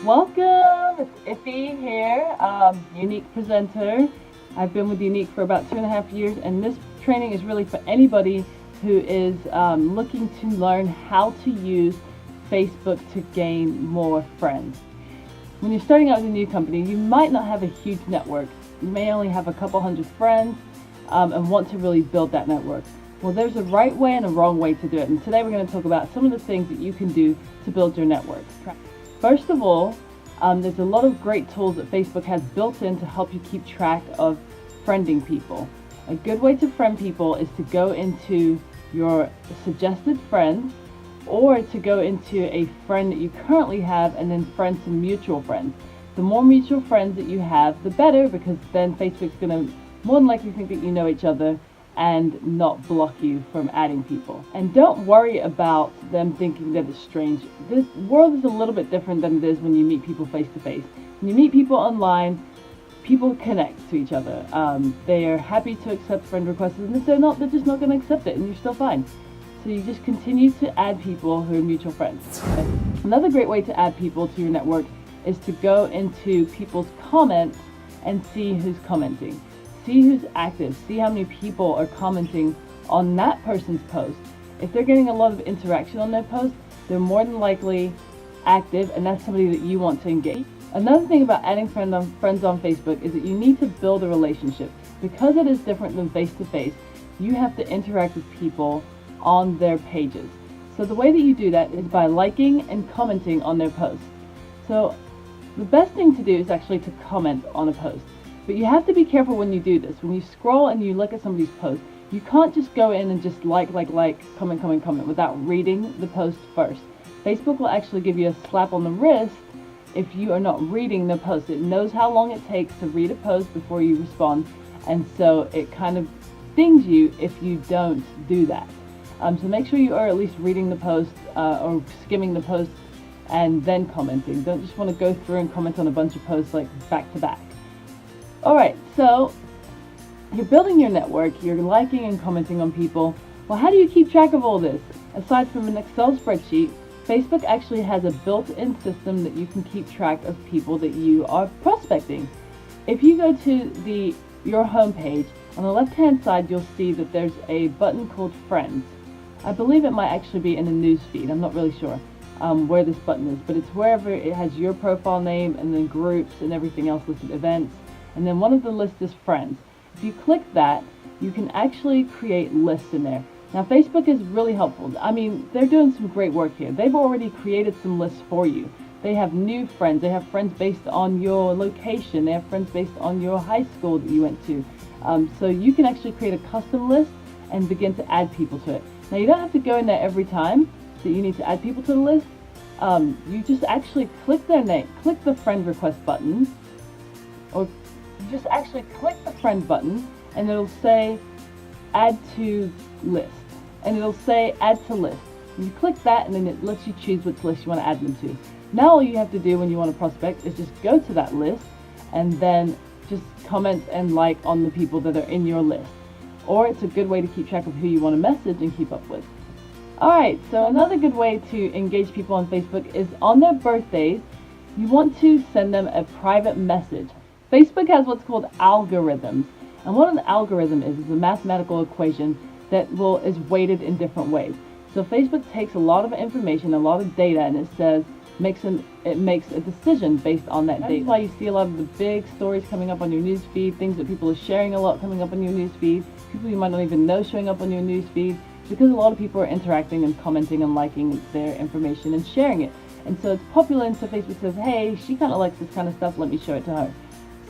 Welcome, it's Iffy here, Unique presenter. I've been with Unique for about 2.5 years, and this training is really for anybody who is looking to learn how to use Facebook to gain more friends. When you're starting out with a new company, you might not have a huge network. You may only have a couple hundred friends and want to really build that network. Well, there's a right way and a wrong way to do it, and today we're going to talk about some of the things that you can do to build your network. First of all, there's a lot of great tools that Facebook has built in to help you keep track of friending people. A good way to friend people is to go into your suggested friends, or to go into a friend that you currently have and then friend some mutual friends. The more mutual friends that you have, the better, because then Facebook's going to more than likely think that you know each other and not block you from adding people. And don't worry about them thinking that it's strange. This world is a little bit different than it is when you meet people face to face. When you meet people online, people connect to each other. They are happy to accept friend requests, and if they're not, they're just not going to accept it, and you're still fine. So you just continue to add people who are mutual friends. Okay? Another great way to add people to your network is to go into people's comments and see who's commenting. See who's active, see how many people are commenting on that person's post. If they're getting a lot of interaction on their post, they're more than likely active, and that's somebody that you want to engage. Another thing about adding friends on Facebook is that you need to build a relationship. Because it is different than face-to-face, you have to interact with people on their pages. So the way that you do that is by liking and commenting on their posts. So the best thing to do is actually to comment on a post. But you have to be careful when you do this. When you scroll and you look at somebody's post, you can't just go in and just like, comment without reading the post first. Facebook will actually give you a slap on the wrist if you are not reading the post. It knows how long it takes to read a post before you respond, and so it kind of dings you if you don't do that. So make sure you are at least reading the post or skimming the post and then commenting. Don't just want to go through and comment on a bunch of posts like back to back. Alright, so you're building your network, you're liking and commenting on people. Well, how do you keep track of all this? Aside from an Excel spreadsheet, Facebook actually has a built-in system that you can keep track of people that you are prospecting. If you go to your homepage, on the left-hand side you'll see that there's a button called Friends. I believe it might actually be in the news feed, I'm not really sure where this button is, but it's wherever it has your profile name and then groups and everything else listed, events. And then one of the lists is Friends. If you click that, you can actually create lists in there. Now, Facebook is really helpful. I mean, they're doing some great work here. They've already created some lists for you. They have new friends. They have friends based on your location. They have friends based on your high school that you went to. So you can actually create a custom list and begin to add people to it. Now, you don't have to go in there every time that you need to add people to the list. You just actually click their name, click the friend request button, or you just actually click the friend button, and it'll say add to list, and it'll say add to list. And you click that, and then it lets you choose which list you want to add them to. Now all you have to do when you want to prospect is just go to that list and then just comment and like on the people that are in your list. Or it's a good way to keep track of who you want to message and keep up with. Alright, so another good way to engage people on Facebook is on their birthdays, you want to send them a private message. Facebook has what's called algorithms, and what an algorithm is a mathematical equation that is weighted in different ways. So Facebook takes a lot of information, a lot of data, and it makes a decision based on that data. That's why you see a lot of the big stories coming up on your news feed, things that people are sharing a lot coming up on your news feed, people you might not even know showing up on your news feed, because a lot of people are interacting and commenting and liking their information and sharing it. And so it's popular, and so Facebook says, hey, she kind of likes this kind of stuff, let me show it to her.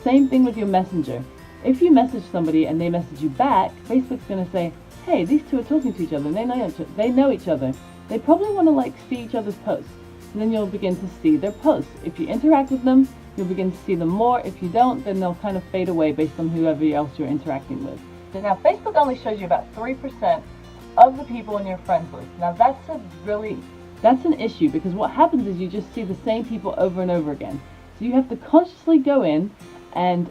Same thing with your messenger. If you message somebody and they message you back, Facebook's going to say, hey, these two are talking to each other, and they know each other. They probably want to see each other's posts. And then you'll begin to see their posts. If you interact with them, you'll begin to see them more. If you don't, then they'll kind of fade away based on whoever else you're interacting with. Now, Facebook only shows you about 3% of the people in your friends list. Now, that's an issue, because what happens is you just see the same people over and over again. So you have to consciously go in and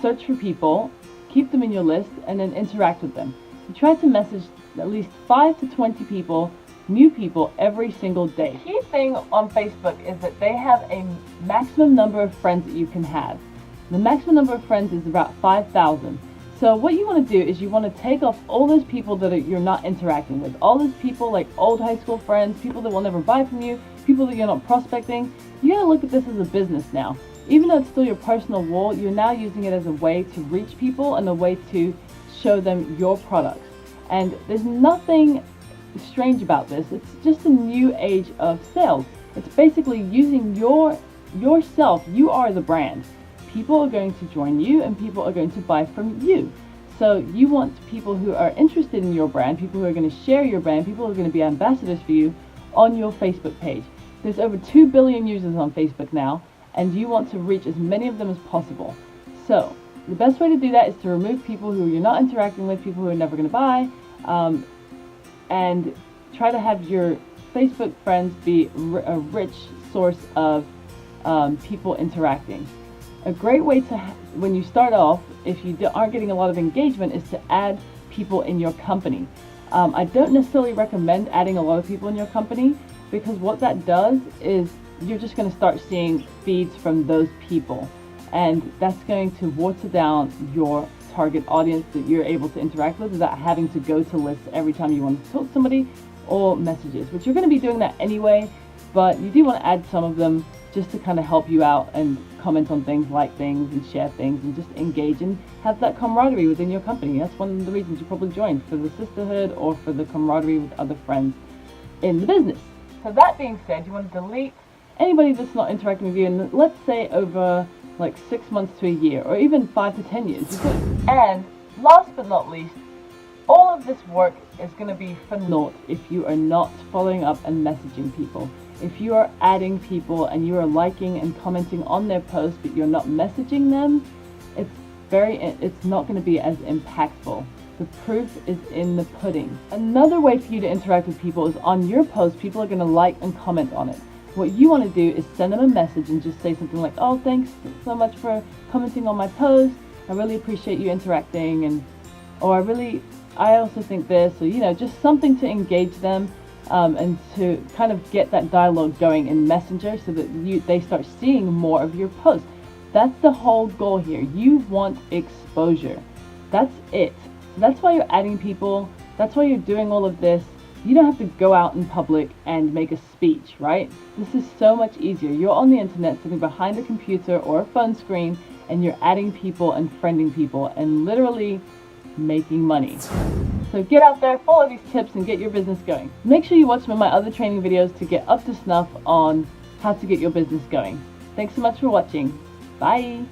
search for people, keep them in your list, and then interact with them. You try to message at least 5 to 20 people new people every single day. The key thing on Facebook is that they have a maximum number of friends that you can have. The maximum number of friends is about 5,000. So what you want to do is you want to take off all those people that you're not interacting with. All those people like old high school friends, people that will never buy from you, people that you're not prospecting. You got to look at this as a business now. Even though it's still your personal wall, you're now using it as a way to reach people and a way to show them your products. And there's nothing strange about this. It's just a new age of sales. It's basically using yourself. You are the brand. People are going to join you and people are going to buy from you. So you want people who are interested in your brand, people who are going to share your brand, people who are going to be ambassadors for you on your Facebook page. There's over 2 billion users on Facebook now, and you want to reach as many of them as possible. So the best way to do that is to remove people who you're not interacting with, people who are never going to buy, and try to have your Facebook friends be a rich source of people interacting. A great way to, when you start off, if you aren't getting a lot of engagement, is to add people in your company. I don't necessarily recommend adding a lot of people in your company, because what that does is you're just going to start seeing feeds from those people, and that's going to water down your target audience that you're able to interact with without having to go to lists every time you want to talk to somebody, or messages, which you're going to be doing that anyway, but you do want to add some of them just to kind of help you out and comment on things, like things, and share things, and just engage and have that camaraderie within your company. That's one of the reasons you probably joined, for the sisterhood or for the camaraderie with other friends in the business. So that being said, you want to delete anybody that's not interacting with you, and let's say over like 6 months to a year, or even 5 to 10 years. And last but not least, all of this work is going to be for naught if you are not following up and messaging people. If you are adding people and you are liking and commenting on their posts, but you're not messaging them, it's not going to be as impactful. The proof is in the pudding. Another way for you to interact with people is on your post, people are going to like and comment on it. What you want to do is send them a message and just say something like, "Oh, thanks so much for commenting on my post. I really appreciate you interacting," and or I also think this, or just something to engage them, and to kind of get that dialogue going in Messenger, so that they start seeing more of your posts. That's the whole goal here. You want exposure. That's it. So that's why you're adding people. That's why you're doing all of this. You don't have to go out in public and make a speech, right? This is so much easier. You're on the internet, sitting behind a computer or a phone screen, and you're adding people and friending people and literally making money. So get out there, follow these tips, and get your business going. Make sure you watch some of my other training videos to get up to snuff on how to get your business going. Thanks so much for watching. Bye.